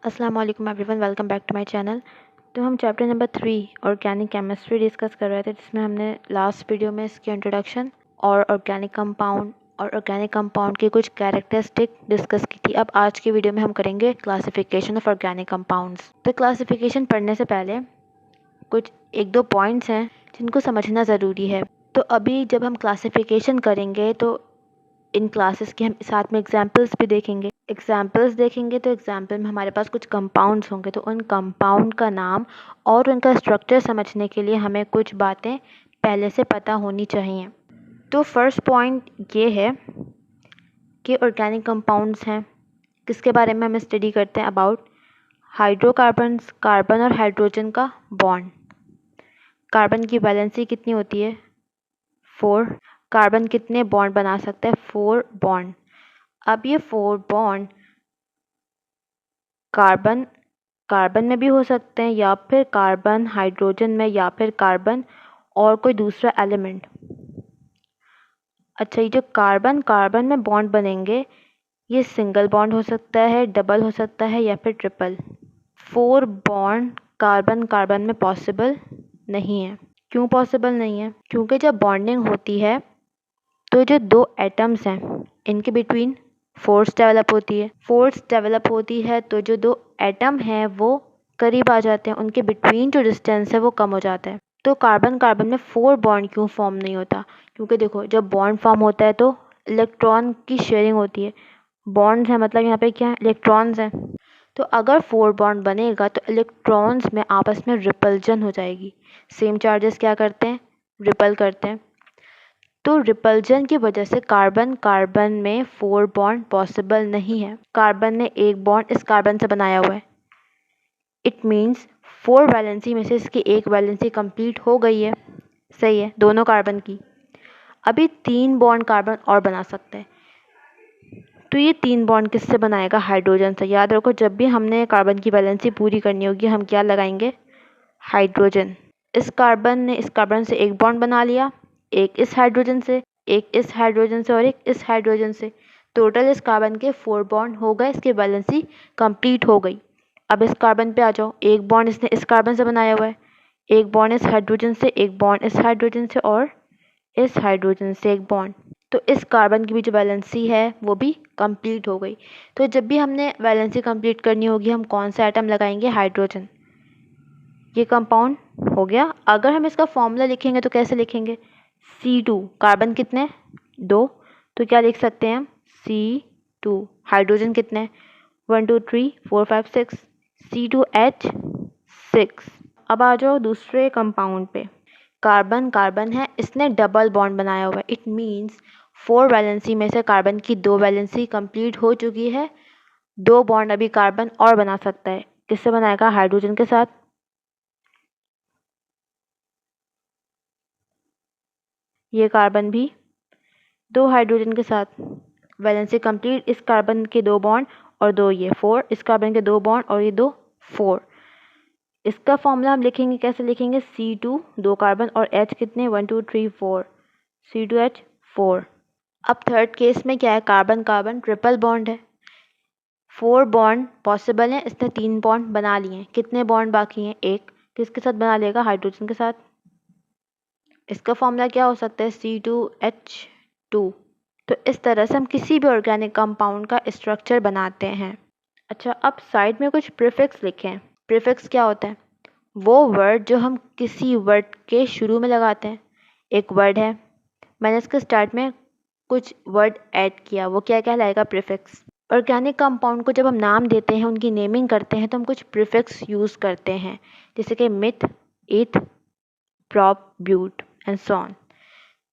अस्सलाम वालेकुम everyone, welcome back to my channel. तो हम chapter number 3 organic chemistry discuss कर रहे थे, जिसमें हमने लास्ट वीडियो में इसकी इंट्रोडक्शन और ऑर्गेनिक कंपाउंड की कुछ कैरेक्टरिस्टिक डिस्कस की थी। अब आज की वीडियो में हम करेंगे क्लासिफिकेशन ऑफ ऑर्गेनिक कंपाउंड्स। तो क्लासिफिकेशन पढ़ने से पहले कुछ एक दो पॉइंट्स हैं जिनको समझना ज़रूरी है। तो अभी जब हम क्लासिफिकेशन करेंगे तो इन क्लासेस के हम साथ में एग्जाम्पल्स भी देखेंगे। तो एग्जाम्पल में हमारे पास कुछ कंपाउंड्स होंगे, तो उन कंपाउंड का नाम और उनका स्ट्रक्चर समझने के लिए हमें कुछ बातें पहले से पता होनी चाहिए। तो फर्स्ट पॉइंट ये है कि ऑर्गेनिक कंपाउंड्स हैं किसके बारे में हम स्टडी करते हैं, अबाउट हाइड्रोकार्बन्स, कार्बन और हाइड्रोजन का बॉन्ड। कार्बन की वैलेंसी कितनी होती है? 4। कार्बन कितने बॉन्ड बना सकता है? 4 बॉन्ड। अब ये 4 बॉन्ड कार्बन में भी हो सकते हैं, या फिर कार्बन हाइड्रोजन में, या फिर कार्बन और कोई दूसरा एलिमेंट। अच्छा, ये जो कार्बन में बॉन्ड बनेंगे, ये सिंगल बॉन्ड हो सकता है, डबल हो सकता है, या फिर ट्रिपल। 4 बॉन्ड कार्बन में पॉसिबल नहीं है। क्यों पॉसिबल नहीं है? क्योंकि जब बॉन्डिंग होती है तो जो दो एटम्स हैं इनके बिटवीन फोर्स डेवलप होती है, तो जो दो एटम हैं वो करीब आ जाते हैं, उनके बिटवीन जो डिस्टेंस है वो कम हो जाता है। तो कार्बन में 4 बॉन्ड क्यों फॉर्म नहीं होता? क्योंकि देखो, जब बॉन्ड फॉर्म होता है तो इलेक्ट्रॉन की शेयरिंग होती है। बॉन्ड्स हैं मतलब यहाँ पे क्या है? इलेक्ट्रॉन्स हैं। तो अगर 4 बॉन्ड बनेगा तो इलेक्ट्रॉन्स में आपस में रिपल्जन हो जाएगी। सेम चार्जेस क्या करते हैं? रिपल करते हैं। तो रिपल्जन की वजह से कार्बन में 4 बॉन्ड पॉसिबल नहीं है। कार्बन ने एक बॉन्ड इस कार्बन से बनाया हुआ है। इट मीन्स 4 वैलेंसी में से इसकी एक वैलेंसी कंप्लीट हो गई है। सही है, दोनों कार्बन की। अभी 3 बॉन्ड कार्बन और बना सकते हैं। तो ये 3 बॉन्ड किससे बनाएगा? हाइड्रोजन से। याद रखो, जब भी हमने कार्बन की वैलेंसी पूरी करनी होगी हम क्या लगाएंगे? हाइड्रोजन। इस कार्बन से एक बॉन्ड बना लिया, एक इस हाइड्रोजन से, एक इस हाइड्रोजन से और एक इस हाइड्रोजन से। टोटल इस कार्बन के 4 बॉन्ड हो गए, इसकी वैलेंसी कंप्लीट हो गई। अब इस कार्बन पे आ जाओ, एक बॉन्ड इसने इस कार्बन से बनाया हुआ है, एक बॉन्ड इस हाइड्रोजन से, एक बॉन्ड इस हाइड्रोजन से और इस हाइड्रोजन से एक बॉन्ड। तो इस कार्बन की भी जो वैलेंसी है वो भी कंप्लीट हो गई। तो जब भी हमने वैलेंसी कंप्लीट करनी होगी हम कौन सा एटम लगाएंगे? हाइड्रोजन। ये कंपाउंड हो गया। अगर हम इसका फॉर्मूला लिखेंगे तो कैसे लिखेंगे? C2। कार्बन कितने? 2, तो क्या लिख सकते हैं हम? C2। हाइड्रोजन कितने? 1 2 3 4 5 6, C2H6। अब आ जाओ दूसरे कंपाउंड पे। कार्बन है, इसने डबल बॉन्ड बनाया हुआ है। इट मीन्स 4 वैलेंसी में से कार्बन की 2 वैलेंसी कंप्लीट हो चुकी है। 2 बॉन्ड अभी कार्बन और बना सकता है। किससे बनाएगा? हाइड्रोजन के साथ। ये कार्बन भी 2 हाइड्रोजन के साथ वैलेंसी कंप्लीट। इस कार्बन के 2 बॉन्ड और 2 ये 4, इस कार्बन के 2 बॉन्ड और ये 2 4। इसका फॉर्मूला हम लिखेंगे, कैसे लिखेंगे? C2 2 कार्बन और H कितने? 1 2 3 4, C2H4। अब थर्ड केस में क्या है? कार्बन ट्रिपल बॉन्ड है। 4 बॉन्ड पॉसिबल है, इसने 3 बॉन्ड बना लिए हैं। कितने बॉन्ड बाकी हैं? एक। किसके साथ बना लेगा? हाइड्रोजन के साथ। इसका फॉर्मूला क्या हो सकता है? C2H2। तो इस तरह से हम किसी भी ऑर्गेनिक कंपाउंड का स्ट्रक्चर बनाते हैं। अच्छा, अब साइड में कुछ प्रीफिक्स लिखें। प्रीफिक्स क्या होता है? वो वर्ड जो हम किसी वर्ड के शुरू में लगाते हैं। एक वर्ड है, मैंने इसके स्टार्ट में कुछ वर्ड ऐड किया, वो क्या कहलाएगा? प्रीफिक्स। ऑर्गेनिक कंपाउंड को जब हम नाम देते हैं, उनकी नेमिंग करते हैं, तो हम कुछ प्रीफिक्स यूज़ करते हैं, जैसे कि meth, eth, prop, but and so on.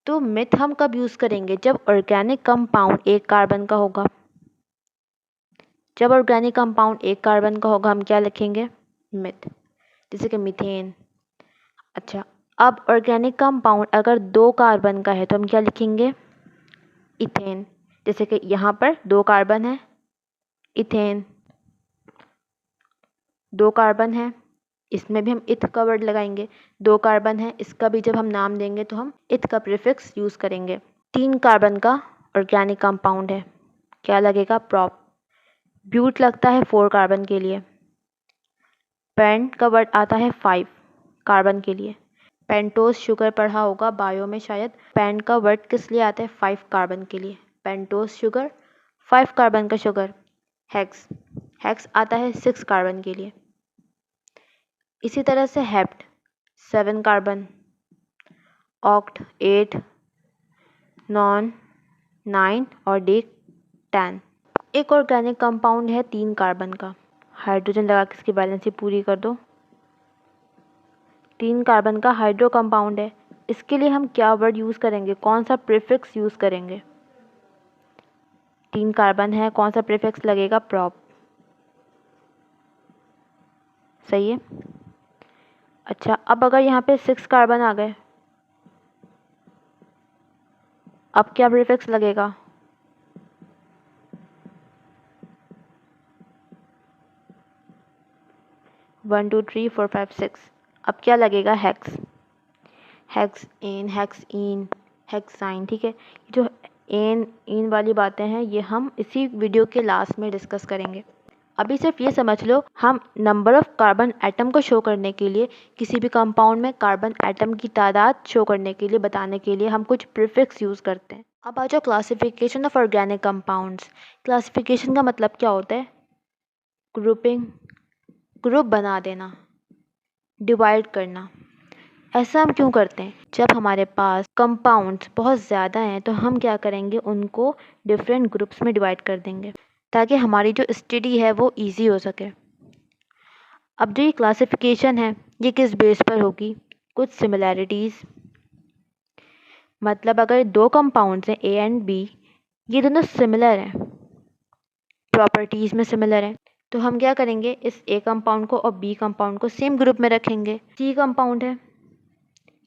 तो मिथ हम कब यूज़ करेंगे? जब ऑर्गेनिक कंपाउंड एक कार्बन का होगा। जब ऑर्गेनिक कंपाउंड एक कार्बन का होगा हम क्या लिखेंगे? मिथ। जैसे कि मीथेन। अच्छा, अब ऑर्गेनिक कंपाउंड अगर 2 कार्बन का है तो हम क्या लिखेंगे? इथेन। जैसे कि यहाँ पर 2 कार्बन है, इथेन। 2 कार्बन है, इसमें भी हम इथ का वर्ड लगाएंगे। 2 कार्बन है, इसका भी जब हम नाम देंगे तो हम इथ का प्रीफिक्स यूज़ करेंगे। 3 कार्बन का ऑर्गेनिक कंपाउंड है, क्या लगेगा? प्रॉप। ब्यूट लगता है 4 कार्बन के लिए, पेंट का वर्ड आता है 5 कार्बन के लिए। पेंटोज शुगर पढ़ा होगा बायो में शायद। पेंट का वर्ड किस लिए आता है? 5 कार्बन के लिए। पेंटोज शुगर 5 कार्बन का शुगर। हेक्स, हेक्स आता है 6 कार्बन के लिए। इसी तरह से हेप्ट 7 कार्बन, ऑक्ट 8, नॉन 9 और डिक 10। एक ऑर्गेनिक कंपाउंड है 3 कार्बन का। हाइड्रोजन लगा के इसकी वैलेंसी पूरी कर दो। 3 कार्बन का हाइड्रो कंपाउंड है। इसके लिए हम क्या वर्ड यूज़ करेंगे, कौन सा प्रीफिक्स यूज़ करेंगे? 3 कार्बन है, कौन सा प्रीफिक्स लगेगा? प्रॉप। सही है। अच्छा, अब अगर यहाँ पे 6 कार्बन आ गए, अब क्या प्रीफिक्स लगेगा? One two three four five six. अब क्या लगेगा? हेक्स, हेक्स एन, हेक्स इन, हेक्साइन। ठीक है, जो एन इन वाली बातें हैं ये हम इसी वीडियो के लास्ट में डिस्कस करेंगे। अभी सिर्फ ये समझ लो, हम नंबर ऑफ कार्बन एटम को शो करने के लिए, किसी भी कंपाउंड में कार्बन एटम की तादाद शो करने के लिए, बताने के लिए हम कुछ प्रीफिक्स यूज़ करते हैं। अब आ जाओ classification of organic compounds. Classification का मतलब क्या होता है? ग्रुपिंग, ग्रुप बना देना, डिवाइड करना। ऐसा हम क्यों करते हैं? जब हमारे पास कंपाउंड्स बहुत ज़्यादा हैं तो हम क्या करेंगे, उनको डिफरेंट ग्रुप्स में डिवाइड कर देंगे ताकि हमारी जो स्टडी है वो इजी हो सके। अब जो ये क्लासिफिकेशन है ये किस बेस पर होगी? कुछ सिमिलैरिटीज़, मतलब अगर 2 कंपाउंड्स हैं ए एंड बी, ये दोनों सिमिलर हैं, प्रॉपर्टीज़ में सिमिलर हैं, तो हम क्या करेंगे, इस ए कंपाउंड को और बी कंपाउंड को सेम ग्रुप में रखेंगे। सी कंपाउंड है,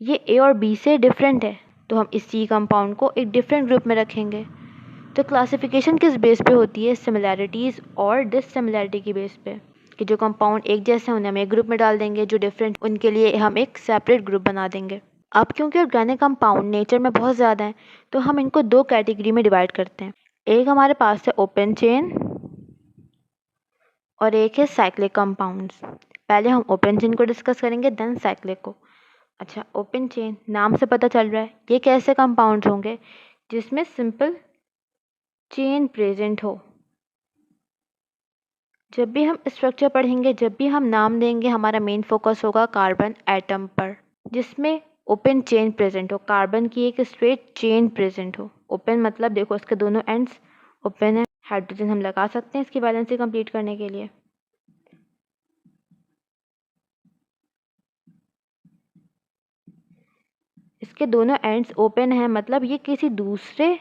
ये ए और बी से डिफरेंट है, तो हम इस सी कंपाउंड को एक डिफरेंट ग्रुप में रखेंगे। तो क्लासिफिकेशन किस बेस पे होती है? सिमिलैरिटीज़ और डिससिमिलैरिटी की बेस पे, कि जो कंपाउंड एक जैसे हैं उन्हें हम एक ग्रुप में डाल देंगे, जो डिफरेंट उनके लिए हम एक सेपरेट ग्रुप बना देंगे। अब क्योंकि ऑर्गेनिक कंपाउंड नेचर में बहुत ज़्यादा हैं तो हम इनको 2 कैटेगरी में डिवाइड करते हैं। एक हमारे पास है ओपन चेन और एक है साइक्लिक कंपाउंड्स। पहले हम ओपन चेन को डिस्कस करेंगे, देन साइक्लिक को। अच्छा, ओपन चेन नाम से पता चल रहा है ये कैसे कंपाउंड्स होंगे? जिसमें सिंपल चेन प्रेजेंट हो। जब भी हम स्ट्रक्चर पढ़ेंगे, जब भी हम नाम देंगे, हमारा मेन फोकस होगा कार्बन एटम पर, जिसमें ओपन चेन प्रेजेंट हो, कार्बन की एक स्ट्रेट चेन प्रेजेंट हो। ओपन मतलब देखो इसके दोनों एंड्स ओपन है। हाइड्रोजन हम लगा सकते हैं इसकी वैलेंसी कंप्लीट करने के लिए। इसके दोनों एंड्स ओपन है, मतलब ये किसी दूसरे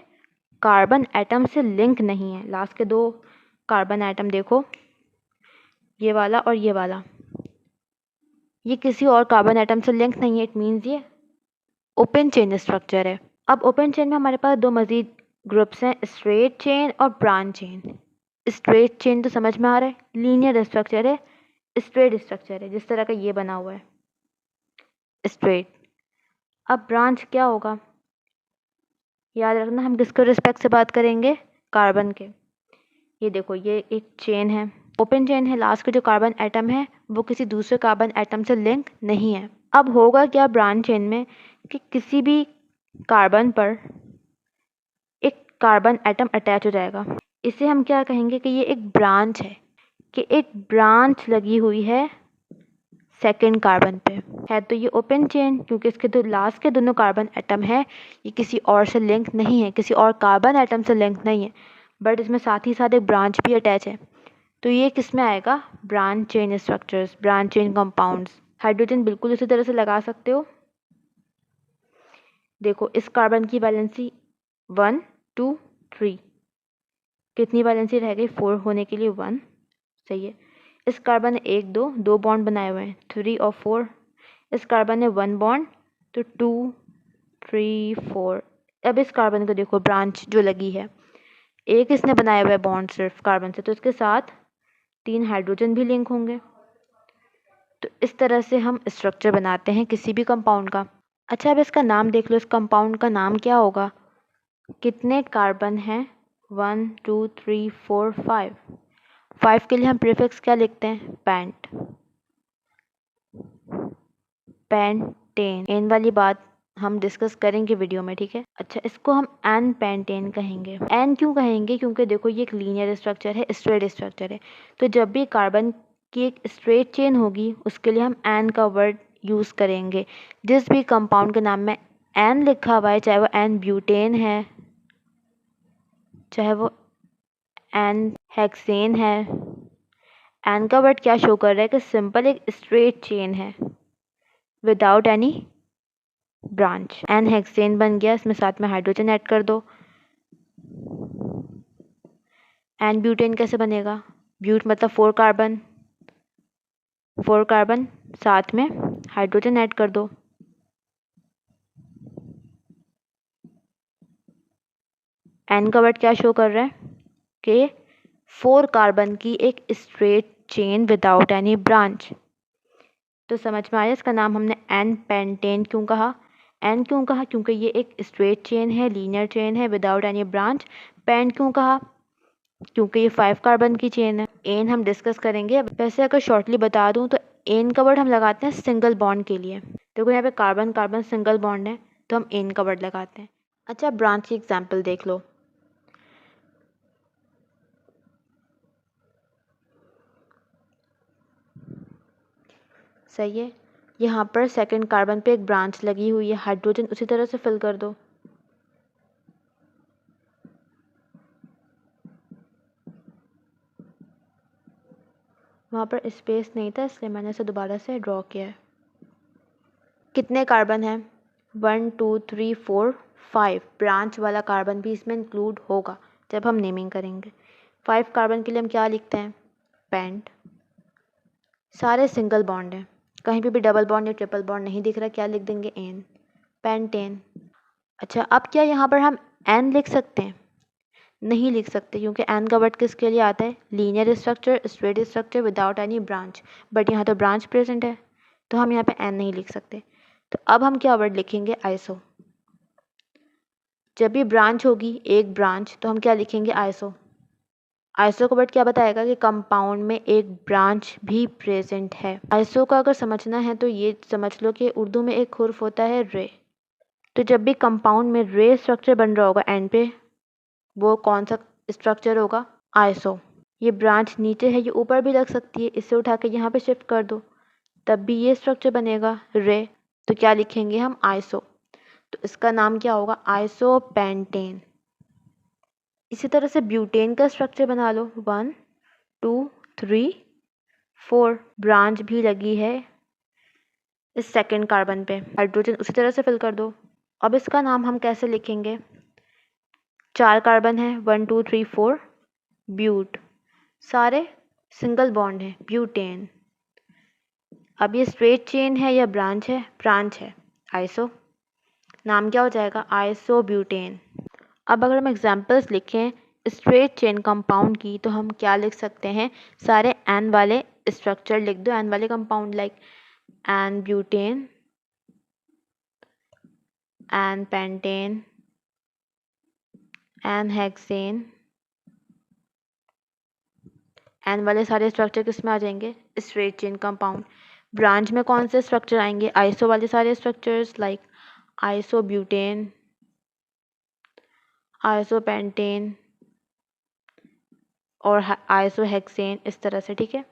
कार्बन एटम से लिंक नहीं है। लास्ट के 2 कार्बन एटम देखो, ये वाला और ये वाला, ये किसी और कार्बन एटम से लिंक नहीं है। इट मीन्स ये ओपन चेन स्ट्रक्चर है। अब ओपन चेन में हमारे पास 2 मजीद ग्रुप्स हैं, स्ट्रेट चेन और ब्रांच चेन। स्ट्रेट चेन तो समझ में आ रहा है, लीनियर स्ट्रक्चर है। स्ट्रेट स्ट्रक्चर है, जिस तरह का ये बना हुआ है, स्ट्रेट। अब ब्रांच क्या होगा? याद रखना, हम किसके रिस्पेक्ट से बात करेंगे? कार्बन के। ये देखो, ये एक चेन है, ओपन चेन है। लास्ट के जो कार्बन एटम है वो किसी दूसरे कार्बन एटम से लिंक नहीं है। अब होगा क्या ब्रांच चेन में, कि किसी भी कार्बन पर एक कार्बन एटम अटैच हो जाएगा। इसे हम क्या कहेंगे कि ये एक ब्रांच है, कि एक ब्रांच लगी हुई है सेकेंड कार्बन पे। है तो ये ओपन चेन, क्योंकि इसके लास्ट के दोनों कार्बन एटम है, ये किसी और से लिंक नहीं है, किसी और कार्बन एटम से लिंक नहीं है, बट इसमें साथ ही साथ एक ब्रांच भी अटैच है। तो ये किस में आएगा? Branch chain structures, branch chain compounds. Hydrogen बिल्कुल उसी तरह से लगा सकते हो। देखो, इस कार्बन की वैलेंसी 1 2 3, कितनी वैलेंसी रह गई? 4 होने के लिए 1। सही है। इस कार्बन ने 1 2 बॉन्ड बनाए हुए हैं, 3 और 4। इस कार्बन ने 1 बॉन्ड, तो 2 3 4। अब इस कार्बन को देखो, ब्रांच जो लगी है, एक इसने बनाया हुआ है बॉन्ड सिर्फ कार्बन से, तो इसके साथ 3 हाइड्रोजन भी लिंक होंगे। तो इस तरह से हम स्ट्रक्चर बनाते हैं किसी भी कंपाउंड का। अच्छा, अब इसका नाम देख लो, इस कंपाउंड का नाम क्या होगा? कितने कार्बन हैं? 1 2 3 4 5। 5 के लिए हम प्रीफिक्स क्या लिखते हैं? पेंट। पेंटेन। एन वाली बात हम डिस्कस करेंगे वीडियो में, ठीक है। अच्छा, इसको हम एन पेंटेन कहेंगे। एन क्यों कहेंगे? क्योंकि देखो ये एक लीनियर स्ट्रक्चर है, स्ट्रेट स्ट्रक्चर है, तो जब भी कार्बन की एक स्ट्रेट चेन होगी उसके लिए हम एन का वर्ड यूज़ करेंगे। जिस भी कंपाउंड के नाम में एन लिखा हुआ है, चाहे वो एन ब्यूटेन है, चाहे वो एन हेक्सेन है, एन का वर्ड क्या शो कर रहा है कि सिंपल एक स्ट्रेट चेन है without any branch. N hexane बन गया, इसमें साथ में हाइड्रोजन ऐड कर दो। एन ब्यूटेन कैसे बनेगा? ब्यूट मतलब 4 कार्बन, 4 कार्बन साथ में हाइड्रोजन ऐड कर दो। एन का वर्ड क्या शो कर रहा है कि 4 कार्बन की एक straight chain without any branch. तो समझ में आया इसका नाम हमने एन पेंटेन क्यों कहा। एन क्यों कहा? क्योंकि ये एक स्ट्रेट चेन है, लीनियर चेन है विदाउट एनी ब्रांच। पेन क्यों कहा? क्योंकि ये 5 कार्बन की चेन है। एन हम डिस्कस करेंगे। वैसे अगर शॉर्टली बता दूं तो एन का वर्ड हम लगाते हैं सिंगल बॉन्ड के लिए। देखो यहाँ पे कार्बन कार्बन सिंगल बॉन्ड है तो हम एन का वर्ड लगाते हैं। अच्छा, ब्रांच की एग्जांपल देख लो। सही है, यहाँ पर सेकंड कार्बन पे एक ब्रांच लगी हुई है, हाइड्रोजन उसी तरह से फिल कर दो। वहाँ पर स्पेस नहीं था इसलिए मैंने इसे दोबारा से ड्रॉ किया है। कितने कार्बन हैं? 1 2 3 4 5। ब्रांच वाला कार्बन भी इसमें इंक्लूड होगा जब हम नेमिंग करेंगे। 5 कार्बन के लिए हम क्या लिखते हैं? पेंट। सारे सिंगल बॉन्ड हैं, कहीं पे भी डबल बॉन्ड या ट्रिपल बॉन्ड नहीं दिख रहा, क्या लिख देंगे? N, pentane. अच्छा, अब क्या यहाँ पर हम एन लिख सकते हैं? नहीं लिख सकते, क्योंकि एन का वर्ड किसके लिए आता है? Linear structure, straight structure without any branch. But यहाँ तो ब्रांच प्रेजेंट है तो हम यहाँ पे एन नहीं लिख सकते। तो अब हम क्या वर्ड लिखेंगे? आइसो। जब भी ब्रांच होगी, एक ब्रांच, तो हम क्या लिखेंगे? आइसो। आइसो का वर्ड क्या बताएगा कि कंपाउंड में एक ब्रांच भी प्रेजेंट है। आइसो का अगर समझना है तो ये समझ लो कि उर्दू में एक हुर्फ होता है रे। तो जब भी कंपाउंड में रे स्ट्रक्चर बन रहा होगा एंड पे, वो कौन सा स्ट्रक्चर होगा? आइसो। ये ब्रांच नीचे है, ये ऊपर भी लग सकती है, इसे उठा के यहाँ पे शिफ्ट कर दो तब भी ये स्ट्रक्चर बनेगा रे। तो क्या लिखेंगे हम? आइसो। तो इसका नाम क्या होगा? आइसोपेंटेन। इसी तरह से ब्यूटेन का स्ट्रक्चर बना लो। 1 2 3 4 ब्रांच भी लगी है इस सेकंड कार्बन पे, हाइड्रोजन उसी तरह से फिल कर दो। अब इसका नाम हम कैसे लिखेंगे? 4 कार्बन है, 1 2 3 4, ब्यूट। सारे सिंगल बॉन्ड है, ब्यूटेन। अब ये स्ट्रेट चेन है या ब्रांच है? ब्रांच है। आइसो, नाम क्या हो जाएगा? आइसोब्यूटेन। अब अगर हम एग्जांपल्स लिखें स्ट्रेट चेन कंपाउंड की तो हम क्या लिख सकते हैं? सारे एन वाले स्ट्रक्चर लिख दो, एन वाले compound, like n butane, n pentane, n hexane. N वाले सारे स्ट्रक्चर किस में आ जाएंगे? Straight chain compound. ब्रांच में कौन से स्ट्रक्चर आएंगे? आइसो वाले सारे स्ट्रक्चर्स, लाइक आइसोब्यूटेन, आइसोपेंटेन और आइसोहेक्सेन, इस तरह से, ठीक है।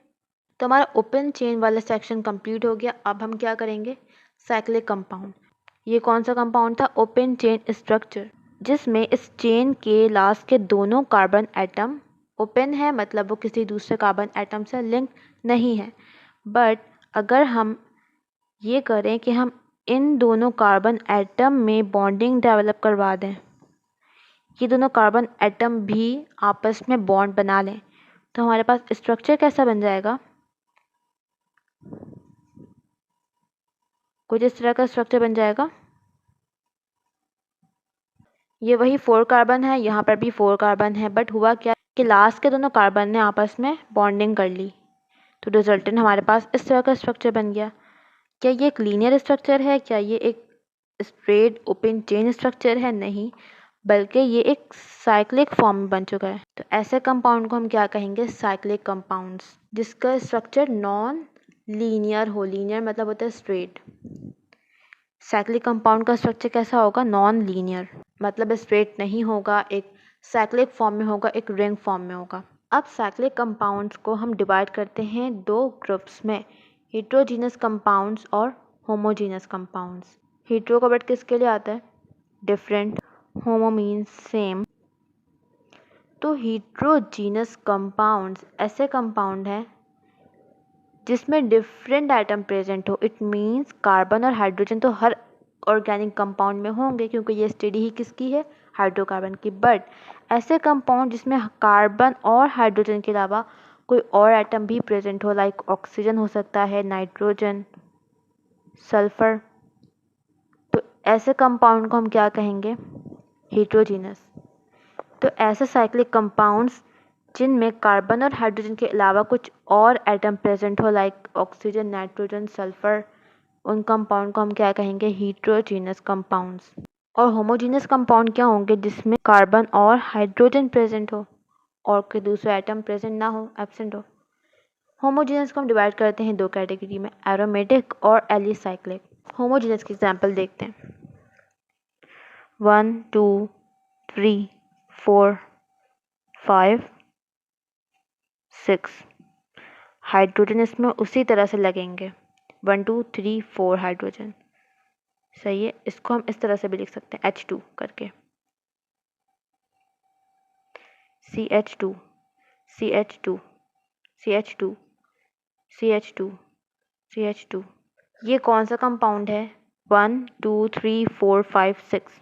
तो हमारा ओपन चेन वाला सेक्शन कंप्लीट हो गया। अब हम क्या करेंगे? Cyclic compound. ये कौन सा कंपाउंड था? ओपन चेन स्ट्रक्चर, जिसमें इस चेन के लास्ट के दोनों कार्बन एटम ओपन है, मतलब वो किसी दूसरे कार्बन एटम से लिंक नहीं है। बट अगर हम ये करें कि हम इन दोनों कार्बन एटम में बॉन्डिंग डेवलप करवा दें, ये दोनों कार्बन एटम भी आपस में बॉन्ड बना लें, तो हमारे पास स्ट्रक्चर कैसा बन जाएगा? कुछ इस तरह का स्ट्रक्चर बन जाएगा। ये वही 4 कार्बन है, यहाँ पर भी 4 कार्बन है, बट हुआ क्या कि लास्ट के दोनों कार्बन ने आपस में बॉन्डिंग कर ली, तो रिजल्टेंट हमारे पास इस तरह का स्ट्रक्चर बन गया। क्या ये एक लीनियर स्ट्रक्चर है? क्या ये एक स्ट्रेट ओपन चेन स्ट्रक्चर है? नहीं, बल्कि ये एक साइक्लिक फॉर्म में बन चुका है। तो ऐसे कंपाउंड को हम क्या कहेंगे? साइक्लिक कंपाउंड्स, जिसका स्ट्रक्चर नॉन लीनियर हो, लीनियर मतलब होता है स्ट्रेट। साइक्लिक कंपाउंड का स्ट्रक्चर कैसा होगा? नॉन लीनियर, मतलब स्ट्रेट नहीं होगा, एक साइक्लिक फॉर्म में होगा, एक रिंग फॉर्म में होगा। अब साइक्लिक कंपाउंड्स को हम डिवाइड करते हैं दो ग्रुप्स में, हेट्रोजीनस कंपाउंड्स और होमोजीनस कंपाउंड्स। हेट्रो का वर्ड किसके लिए आता है? डिफरेंट, होमो मीन्स सेम। तो हेट्रोजीनस कंपाउंड्स ऐसे कंपाउंड हैं जिसमें डिफरेंट आइटम प्रेजेंट हो। इट मीन्स कार्बन और हाइड्रोजन तो हर ऑर्गेनिक कंपाउंड में होंगे क्योंकि ये स्टडी ही किसकी है? हाइड्रोकार्बन की। बट ऐसे कंपाउंड जिसमें कार्बन और हाइड्रोजन के अलावा कोई और आइटम भी प्रेजेंट हो, लाइक ऑक्सीजन हो सकता है, नाइट्रोजन, सल्फर, तो ऐसे कंपाउंड को हम क्या कहेंगे? हेट्रोजीनस। तो ऐसे साइक्लिक कंपाउंड्स जिनमें कार्बन और हाइड्रोजन के अलावा कुछ और एटम प्रेजेंट हो, लाइक ऑक्सीजन, नाइट्रोजन, सल्फर, उन कंपाउंड को हम क्या कहेंगे? Heterogeneous compounds. और होमोजीनस कंपाउंड क्या होंगे? जिसमें कार्बन और हाइड्रोजन प्रेजेंट हो और कोई दूसरा एटम प्रेजेंट ना हो, एब्सेंट हो। होमोजीनस को हम डिवाइड करते हैं दो कैटेगरी में, एरोमेटिक और एलिसाइक्लिक। होमोजीनस की एग्जाम्पल देखते हैं। 1 2 3 4 5 6 हाइड्रोजन इसमें उसी तरह से लगेंगे, 1 2 3 4 हाइड्रोजन। सही है। इसको हम इस तरह से भी लिख सकते हैं H2 करके, CH2 CH2 CH2 CH2 CH2। ये कौन सा कंपाउंड है? 1 2 3 4 5 6।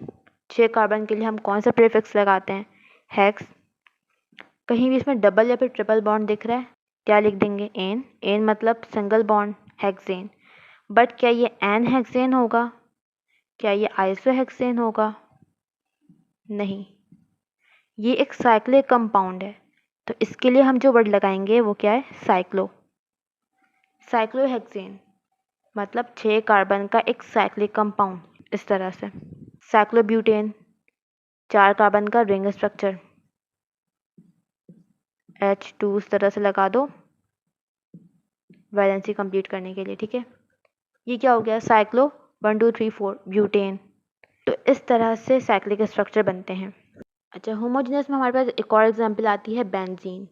6 कार्बन के लिए हम कौन सा प्रीफिक्स लगाते हैं? हेक्स। कहीं भी इसमें डबल या फिर ट्रिपल बॉन्ड दिख रहा है, क्या लिख देंगे? एन। एन मतलब सिंगल बॉन्ड, हेक्सेन। बट क्या ये एन हेक्सेन होगा? क्या ये आइसोहेक्सेन होगा? नहीं, ये एक साइक्लिक कंपाउंड है। तो इसके लिए हम जो वर्ड लगाएंगे वो क्या है? साइक्लो। साइक्लोहेक्सेन मतलब 6 कार्बन का एक साइक्लिक कंपाउंड, इस तरह से। साइक्लोब्यूटेन 4 कार्बन का रिंग स्ट्रक्चर, H2 इस तरह से लगा दो वैलेंसी कंप्लीट करने के लिए, ठीक है। ये क्या हो गया? Cyclo 1 2 3 4 butane. तो इस तरह से साइक्लिक स्ट्रक्चर बनते हैं। अच्छा, होमोजेनस में हमारे पास एक और एग्जांपल आती है बेंजीन।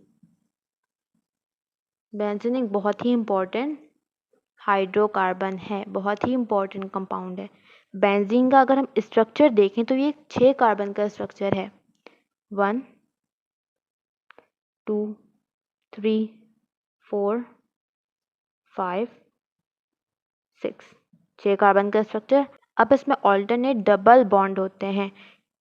बेंजीन एक बहुत ही इम्पोर्टेंट हाइड्रोकार्बन है, बहुत ही इम्पोर्टेंट कंपाउंड है। बेंजीन का अगर हम स्ट्रक्चर देखें तो ये 6 कार्बन का स्ट्रक्चर है, 1 2 3 4 5 6, 6 कार्बन का स्ट्रक्चर। अब इसमें ऑल्टरनेट डबल बॉन्ड होते हैं,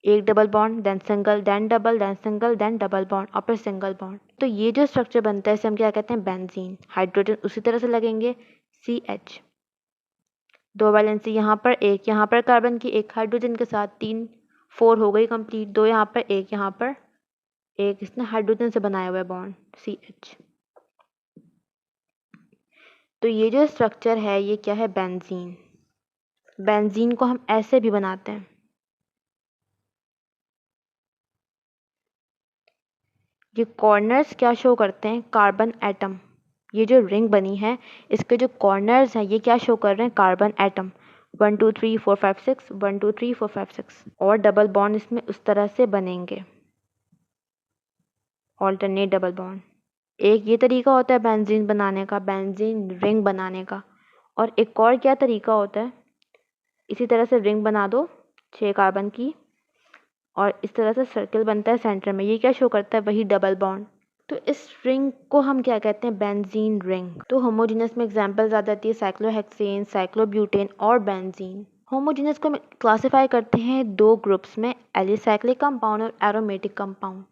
एक double bond, then single, then double, then single, then double bond और फिर सिंगल बॉन्ड। तो ये जो स्ट्रक्चर बनता है इसे हम क्या कहते हैं? बेंजीन। हाइड्रोजन उसी तरह से लगेंगे, CH। दो वैलेंसी यहाँ पर, एक यहाँ पर कार्बन की, एक हाइड्रोजन के साथ, 3 4 हो गई कंप्लीट। दो यहाँ पर, एक यहाँ पर, एक इसने हाइड्रोजन से बनाया हुआ है बॉन्ड, CH। तो ये जो स्ट्रक्चर है ये क्या है? बेंजीन। बेंजीन को हम ऐसे भी बनाते हैं, ये कॉर्नर्स क्या शो करते हैं? Carbon atom. ये जो रिंग बनी है इसके जो कॉर्नर्स हैं ये क्या शो कर रहे हैं? Carbon atom. 1 2 3 4 5 6, 1 2 3 4 5 6 और डबल बॉन्ड इसमें उस तरह से बनेंगे, ऑल्टरनेट डबल बॉन्ड। एक ये तरीका होता है बेंजीन बनाने का, बेंजीन रिंग बनाने का। और एक और क्या तरीका होता है? इसी तरह से रिंग बना दो 6 कार्बन की और इस तरह से सर्कल बनता है सेंटर में, ये क्या शो करता है? वही डबल बॉन्ड। तो इस रिंग को हम क्या कहते हैं? Benzene ring. तो होमोजेनस में एग्जांपल्स आ जाती है साइक्लोहेक्सेन, साइक्लोब्यूटेन और बेंजीन। होमोजेनस को हम क्लासिफाई करते हैं दो ग्रुप्स में, एलिसाइक्लिक कंपाउंड और एरोमेटिक कंपाउंड।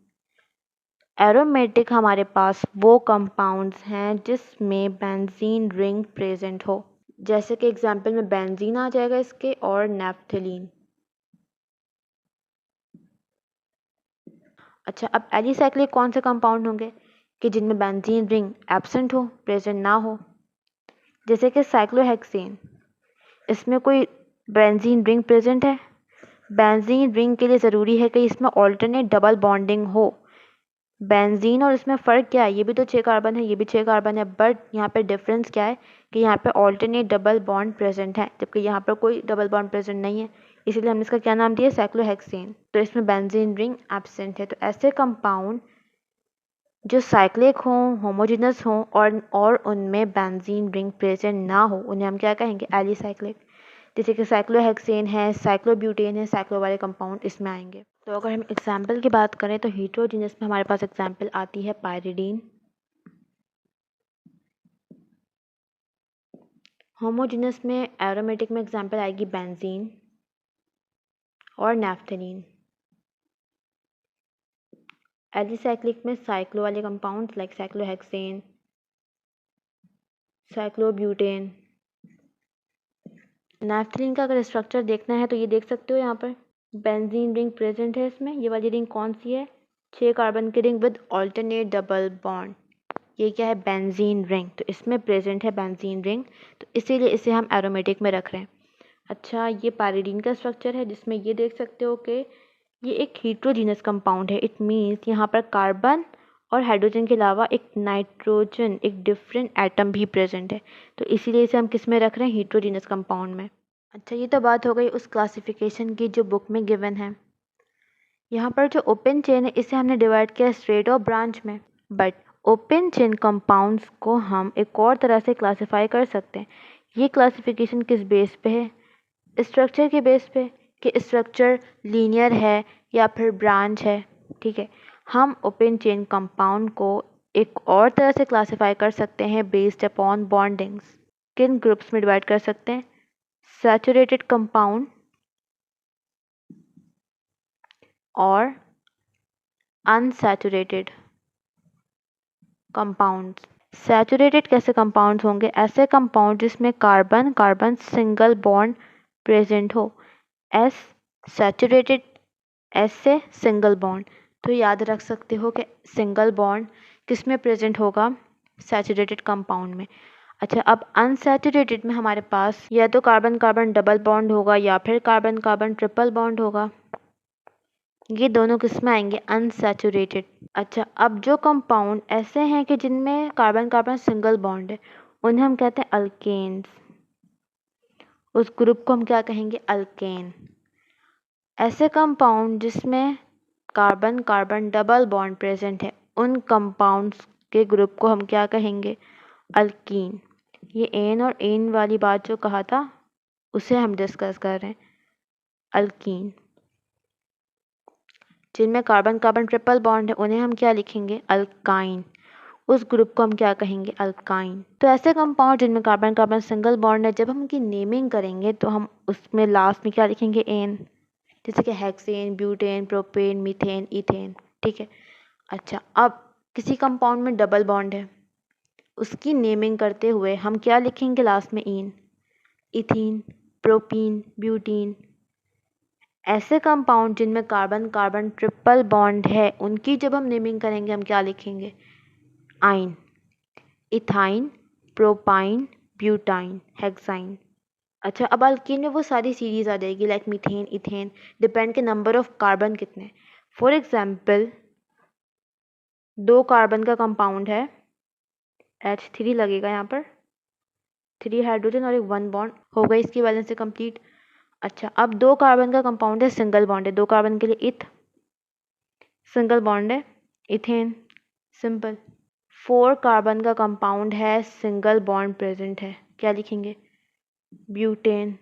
एरोमेटिक हमारे पास वो कंपाउंड्स हैं जिसमें बेंजीन रिंग प्रेजेंट हो, जैसे कि एग्जांपल में बेंजीन आ जाएगा इसके और नेफ्थलीन। अच्छा, अब एलिसाइक्लिक कौन से कंपाउंड होंगे कि जिनमें बेंजीन रिंग एब्सेंट हो, प्रेजेंट ना हो? जैसे कि साइक्लोहेक्सेन, इसमें कोई बेंजीन रिंग प्रेजेंट है? बेंजीन रिंग के लिए ज़रूरी है कि इसमें ऑल्टरनेट डबल बॉन्डिंग हो, बेंजीन और इसमें फ़र्क क्या है, ये भी तो 6 कार्बन है, ये भी 6 कार्बन है, बट यहाँ पे डिफरेंस क्या है कि यहाँ पे ऑल्टरनेट डबल बॉन्ड प्रेजेंट है, जबकि यहाँ पर कोई डबल बॉन्ड प्रेजेंट नहीं है, इसीलिए हमने इसका क्या नाम दिया, साइक्लोहेक्सेन। तो इसमें बेंजीन रिंग एब्सेंट है। तो ऐसे कंपाउंड जो साइक्लिक हों, होमोजेनस हों और उनमें बेंजीन रिंग प्रेजेंट ना हो, उन्हें हम क्या कहेंगे, एलिसाइक्लिक। जैसे कि साइक्लोहेक्सेन है, साइक्लोब्यूटेन है, साइक्लो वाले कंपाउंड इसमें आएंगे। तो अगर हम एग्जाम्पल की बात करें तो हीट्रोजीनस में हमारे पास एग्जाम्पल आती है पायरिडीन। होमोजीनस में एरोमेटिक में एग्जाम्पल आएगी बेंजीन और नैफ्थलीन। एलिसाइक्लिक में साइक्लो वाले compound like cyclohexane, cyclobutane. Naphthalene का अगर स्ट्रक्चर देखना है तो ये देख सकते हो, यहाँ पर बेंजीन रिंग प्रेजेंट है इसमें। ये वाली रिंग कौन सी है, 6 कार्बन की ring with alternate double bond. ये क्या है, बेंजीन रिंग। तो इसमें प्रेजेंट है बेंजीन रिंग, तो इसीलिए इसे हम एरोमेटिक में रख रहे हैं। अच्छा, ये पायरिडीन का स्ट्रक्चर है, जिसमें ये देख सकते हो कि ये एक हीट्रोजीनस कंपाउंड है। इट मीन्स यहाँ पर कार्बन और हाइड्रोजन के अलावा एक नाइट्रोजन, एक डिफरेंट एटम भी प्रेजेंट है, तो इसीलिए इसे हम किस में रख रहे हैं, हीट्रोजीनस कंपाउंड में। अच्छा, ये तो बात हो गई उस क्लासिफिकेशन की जो बुक में गिवन है। यहाँ पर जो ओपन चेन है इसे हमने डिवाइड किया स्ट्रेट और ब्रांच में, बट ओपन चेन कंपाउंड्स को हम एक और तरह से क्लासिफाई कर सकते हैं। ये क्लासिफिकेशन किस बेस पे है, स्ट्रक्चर के बेस पे, कि स्ट्रक्चर लीनियर है या फिर ब्रांच है। ठीक है, हम ओपन चेन कंपाउंड को एक और तरह से क्लासिफाई कर सकते हैं बेस्ड अपॉन बॉन्डिंग्स। किन ग्रुप्स में डिवाइड कर सकते हैं, सैचुरेटेड कंपाउंड और अनसैचुरेटेड कंपाउंड्स। सैचुरेटेड कैसे कंपाउंड्स होंगे, ऐसे कंपाउंड जिसमें carbon carbon single bond present हो, एस सैचुरेटेड, एस से सिंगल बॉन्ड। तो याद रख सकते हो कि सिंगल बॉन्ड किस में प्रेजेंट होगा, सैचुरेटेड कंपाउंड में। अच्छा, अब अनसैचुरेटेड में हमारे पास या तो कार्बन कार्बन डबल बॉन्ड होगा या फिर कार्बन कार्बन ट्रिपल बॉन्ड होगा। ये दोनों किस में आएंगे, अनसैचुरेटेड। अच्छा, अब जो कंपाउंड ऐसे हैं कि जिनमें कार्बन कार्बन सिंगल बॉन्ड है, उन्हें हम कहते हैं अल्केन्स। उस ग्रुप को हम क्या कहेंगे, अल्केन। ऐसे कंपाउंड जिसमें carbon carbon double bond present है, उन कंपाउंड्स के ग्रुप को हम क्या कहेंगे, अल्कीन। ये एन और एन वाली बात जो कहा था उसे हम डिस्कस कर रहे हैं, अल्कीन। जिनमें कार्बन कार्बन ट्रिपल बॉन्ड है उन्हें हम क्या लिखेंगे, अल्काइन। उस ग्रुप को हम क्या कहेंगे, अल्काइन। तो ऐसे कंपाउंड जिनमें कार्बन कार्बन सिंगल बॉन्ड है, जब हम उनकी नेमिंग करेंगे तो हम उसमें लास्ट में क्या लिखेंगे, एन। जैसे कि hexane, butane, propane, methane, ethane. ठीक है। अच्छा, अब किसी कंपाउंड में डबल बॉन्ड है, उसकी नेमिंग करते हुए हम क्या लिखेंगे लास्ट में, इन। Ethene, propene, butene. ऐसे कंपाउंड जिनमें कार्बन कार्बन ट्रिपल बॉन्ड है, उनकी जब हम नेमिंग करेंगे हम क्या लिखेंगे, आइन। Ethyne, propyne, butyne, hexyne. अच्छा, अब अल्कीन में वो सारी सीरीज आ जाएगी लाइक मीथेन, इथेन, डिपेंड के नंबर ऑफ कार्बन कितने। फॉर एग्जाम्पल, 2 कार्बन का कंपाउंड है, H3 लगेगा यहाँ पर, 3 हाइड्रोजन और एक 1 बॉन्ड, हो गई इसकी वैलेंस से कंप्लीट। अच्छा, अब 2 कार्बन का कंपाउंड है, सिंगल बॉन्ड है, 2 कार्बन के लिए इथ, सिंगल बॉन्ड है, इथेन, सिंपल। 4 कार्बन का कंपाउंड है, सिंगल बॉन्ड प्रेजेंट है, क्या लिखेंगे, ब्यूटेन।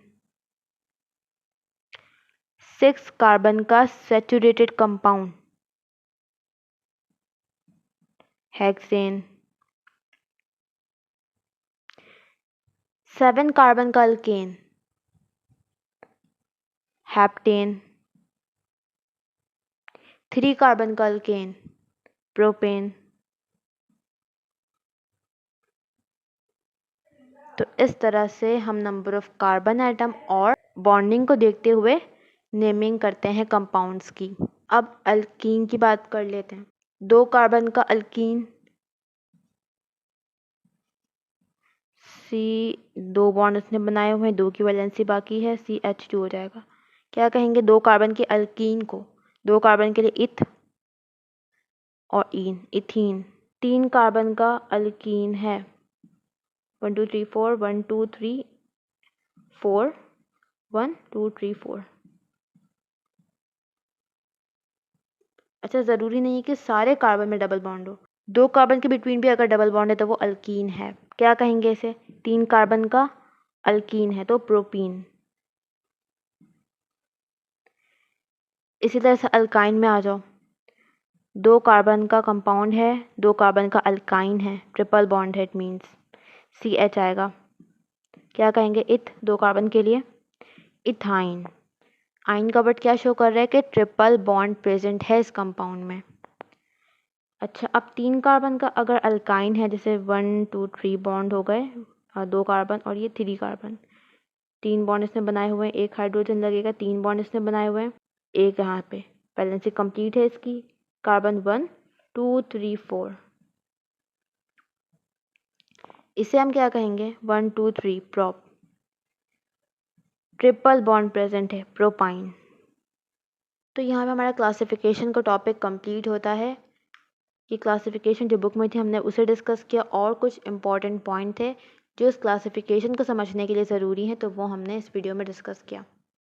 6 कार्बन का सैचुरेटेड कंपाउंड, हेक्सेन। 7 कार्बन का अल्केन, हेप्टेन। 3 कार्बन का अल्केन, प्रोपेन। तो इस तरह से हम नंबर ऑफ कार्बन एटम और बॉन्डिंग को देखते हुए नेमिंग करते हैं कंपाउंड्स की। अब अल्कीन की बात कर लेते हैं। 2 कार्बन का अल्कीन, सी 2 बॉन्ड उसने बनाए हुए हैं, 2 की वैलेंसी बाकी है, CH2 हो जाएगा। क्या कहेंगे, 2 कार्बन के अल्कीन को, 2 कार्बन के लिए इथ, और ईन, इथीन। 3 कार्बन का अल्कीन है। 1 2 3 4 1 2 3 4 1 2 3 4। अच्छा, ज़रूरी नहीं है कि सारे कार्बन में डबल बॉन्ड हो, 2 कार्बन के बिटवीन भी अगर डबल बॉन्ड है तो वो अल्कीन है। क्या कहेंगे इसे? 3 कार्बन का अल्कीन है तो प्रोपीन। इसी तरह से अल्काइन में आ जाओ, 2 कार्बन का कंपाउंड है, 2 कार्बन का अल्काइन है, ट्रिपल बॉन्ड है, इट मीन्स CH आएगा। क्या कहेंगे? 2 कार्बन के लिए इथाइन। आइन का वर्ड क्या शो कर रहा है कि ट्रिपल बॉन्ड प्रेजेंट है इस कंपाउंड में। अच्छा, अब 3 कार्बन का अगर अल्काइन है, जैसे 1 2 3 बॉन्ड हो गए, 2 कार्बन और ये 3 कार्बन, 3 बॉन्ड इसने बनाए हुए हैं, 1 हाइड्रोजन लगेगा, 3 बॉन्ड इसने बनाए हुए हैं, एक यहाँ पे बैलेंसिंग कंप्लीट है इसकी। कार्बन 1 2 3 4, इसे हम क्या कहेंगे? 1 2 3 प्रोप। ट्रिपल बॉन्ड प्रेजेंट है, प्रोपाइन। तो यहाँ पे हमारा क्लासिफिकेशन का टॉपिक कंप्लीट होता है। ये क्लासिफिकेशन जो बुक में थी हमने उसे डिस्कस किया, और कुछ इंपॉर्टेंट पॉइंट थे जो इस क्लासिफिकेशन को समझने के लिए ज़रूरी हैं, तो वो हमने इस वीडियो में डिस्कस किया।